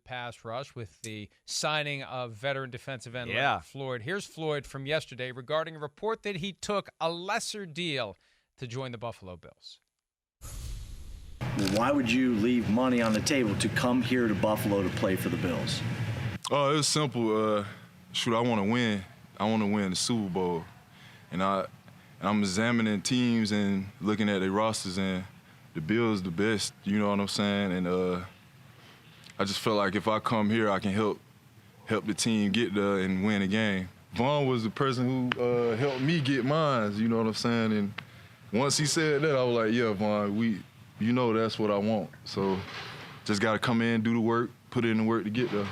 pass rush with the signing of veteran defensive end Yeah. Leonard Floyd. Here's Floyd from yesterday regarding a report that he took a lesser deal to join the Buffalo Bills. Why would you leave money on the table to come here to Buffalo to play for the Bills? Oh, it was simple. I want to win. I want to win the Super Bowl. And I'm examining teams and looking at their rosters, and the Bills the best, you know what I'm saying? And I just felt like if I come here, I can help the team get there and win a game. Vaughn was the person who helped me get mine, you know what I'm saying? And once he said that, I was like, yeah, Vaughn, that's what I want. So just got to come in, do the work, put in the work to get there.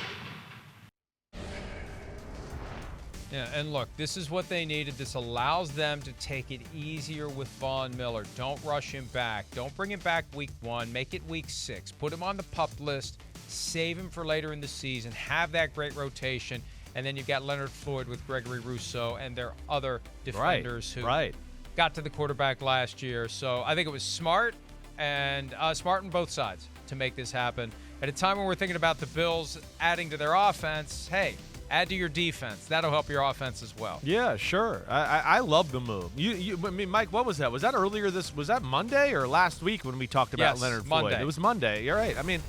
Yeah, and look, this is what they needed. This allows them to take it easier with Von Miller. Don't rush him back. Don't bring him back week 1. Make it week 6. Put him on the PUP list. Save him for later in the season. Have that great rotation. And then you've got Leonard Floyd with Gregory Rousseau and their other defenders who got to the quarterback last year. So I think it was smart, and smart on both sides to make this happen. At a time when we're thinking about the Bills adding to their offense, hey, add to your defense. That'll help your offense as well. Yeah, sure. I love the move. I mean, Mike, what was that? Was that earlier was that Monday or last week when we talked about Leonard Floyd? Monday. It was Monday. You're right. I mean,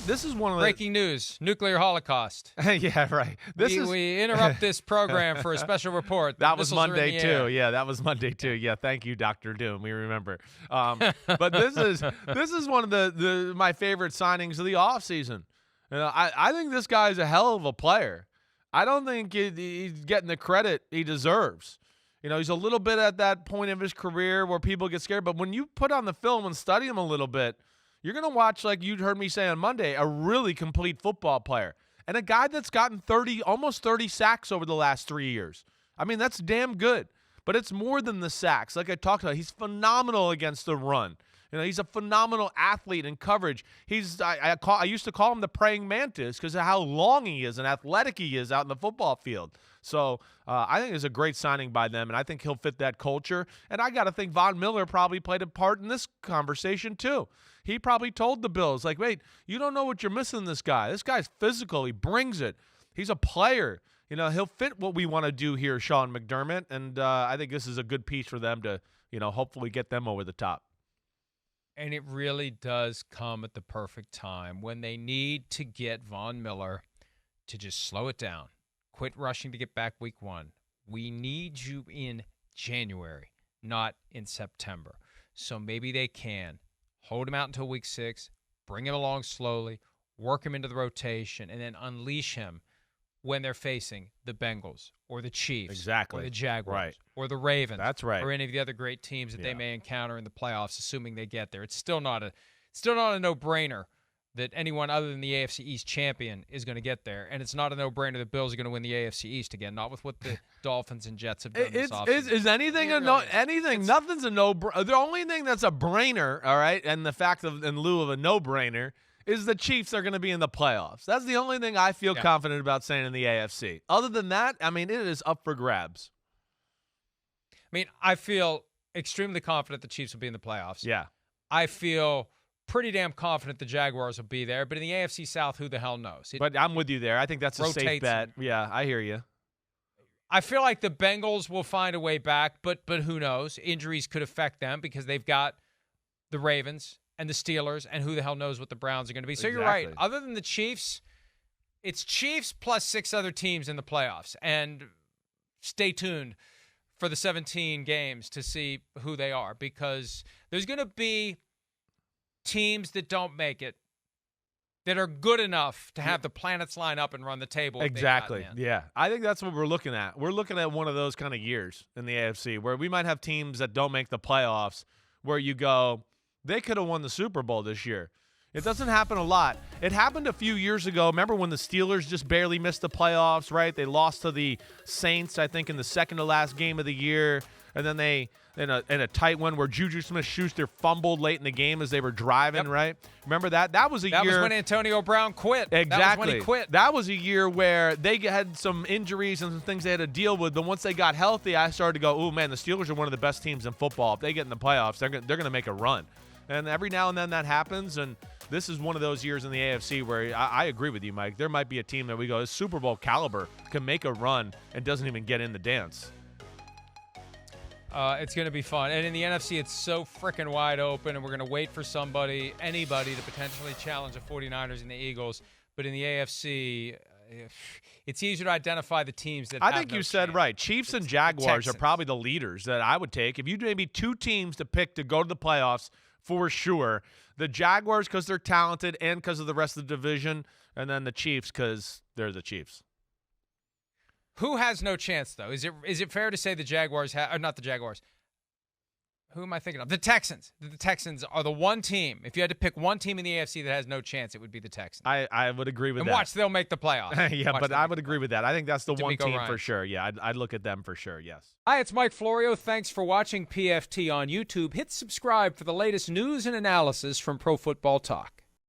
this is one of the breaking news: nuclear holocaust. Yeah, right. We interrupt this program for a special report. That was Monday too. Yeah, that was Monday too. Yeah, thank you, Dr. Doom. We remember. But this is one of my favorite signings of the offseason. I think this guy's a hell of a player. I don't think he's getting the credit he deserves. He's a little bit at that point of his career where people get scared. But when you put on the film and study him a little bit, you're going to watch, like you heard me say on Monday, a really complete football player. And a guy that's gotten almost 30 sacks over the last 3 years. I mean, that's damn good. But it's more than the sacks. Like I talked about, he's phenomenal against the run. He's a phenomenal athlete in coverage. I used to call him the praying mantis because of how long he is and athletic he is out in the football field. So I think it's a great signing by them, and I think he'll fit that culture. And I got to think Von Miller probably played a part in this conversation too. He probably told the Bills, like, wait, you don't know what you're missing this guy. This guy's physical. He brings it. He's a player. He'll fit what we want to do here, Sean McDermott. And I think this is a good piece for them to, hopefully get them over the top. And it really does come at the perfect time when they need to get Von Miller to just slow it down. Quit rushing to get back week 1. We need you in January, not in September. So maybe they can hold him out until week 6, bring him along slowly, work him into the rotation, and then unleash him when they're facing the Bengals or the Chiefs or the Jaguars or the Ravens. That's right. Or any of the other great teams that they may encounter in the playoffs, assuming they get there. It's still not a no-brainer that anyone other than the AFC East champion is going to get there. And it's not a no-brainer that Bills are going to win the AFC East again, not with what the Dolphins and Jets have done this offseason. Is anything anything? Nothing's a no-brainer. The only thing that's a brainer, all right, and the fact of in lieu of a no-brainer is the Chiefs are going to be in the playoffs. That's the only thing I feel confident about saying in the AFC. Other than that, I mean, it is up for grabs. I mean, I feel extremely confident the Chiefs will be in the playoffs. Yeah. I feel pretty damn confident the Jaguars will be there. But in the AFC South, who the hell knows? But I'm with you there. I think that's a safe bet. Yeah, I hear you. I feel like the Bengals will find a way back, but who knows? Injuries could affect them because they've got the Ravens and the Steelers, and who the hell knows what the Browns are going to be. So You're right. Other than the Chiefs, it's Chiefs plus 6 other teams in the playoffs. And stay tuned for the 17 games to see who they are, because there's going to be teams that don't make it that are good enough to have the planets line up and run the table. Exactly. Yeah. I think that's what we're looking at. We're looking at one of those kind of years in the AFC where we might have teams that don't make the playoffs where you go, they could have won the Super Bowl this year. It doesn't happen a lot. It happened a few years ago. Remember when the Steelers just barely missed the playoffs, right? They lost to the Saints, I think, in the second to last game of the year. And then they, in a tight one where Juju Smith-Schuster fumbled late in the game as they were driving, right? Remember that? That was a year. That was when Antonio Brown quit. Exactly. That was when he quit. That was a year where they had some injuries and some things they had to deal with. But once they got healthy, I started to go, oh, man, the Steelers are one of the best teams in football. If they get in the playoffs, they're going to make a run. And every now and then that happens, and this is one of those years in the AFC where I agree with you, Mike. There might be a team that we go, Super Bowl caliber, can make a run and doesn't even get in the dance. It's going to be fun. And in the NFC, it's so freaking wide open, and we're going to wait for anybody to potentially challenge the 49ers and the Eagles. But in the AFC, it's easier to identify the teams that I think you said right. Chiefs and Jaguars are Texans. probably the leaders that I would take. If you maybe two teams to pick to go to the playoffs for sure, the Jaguars because they're talented and because of the rest of the division, and then the Chiefs because they're the Chiefs. Who has no chance, though? Is it fair to say the Jaguars or not the Jaguars? Who am I thinking of? The Texans. The Texans are the one team. If you had to pick one team in the AFC that has no chance, it would be the Texans. I would agree with that. And watch, they'll make the playoffs. Yeah, but I would agree with that. I think that's the one D'Amico team Ryan. for sure. Yeah, I'd look at them for sure, yes. Hi, it's Mike Florio. Thanks for watching PFT on YouTube. Hit subscribe for the latest news and analysis from Pro Football Talk.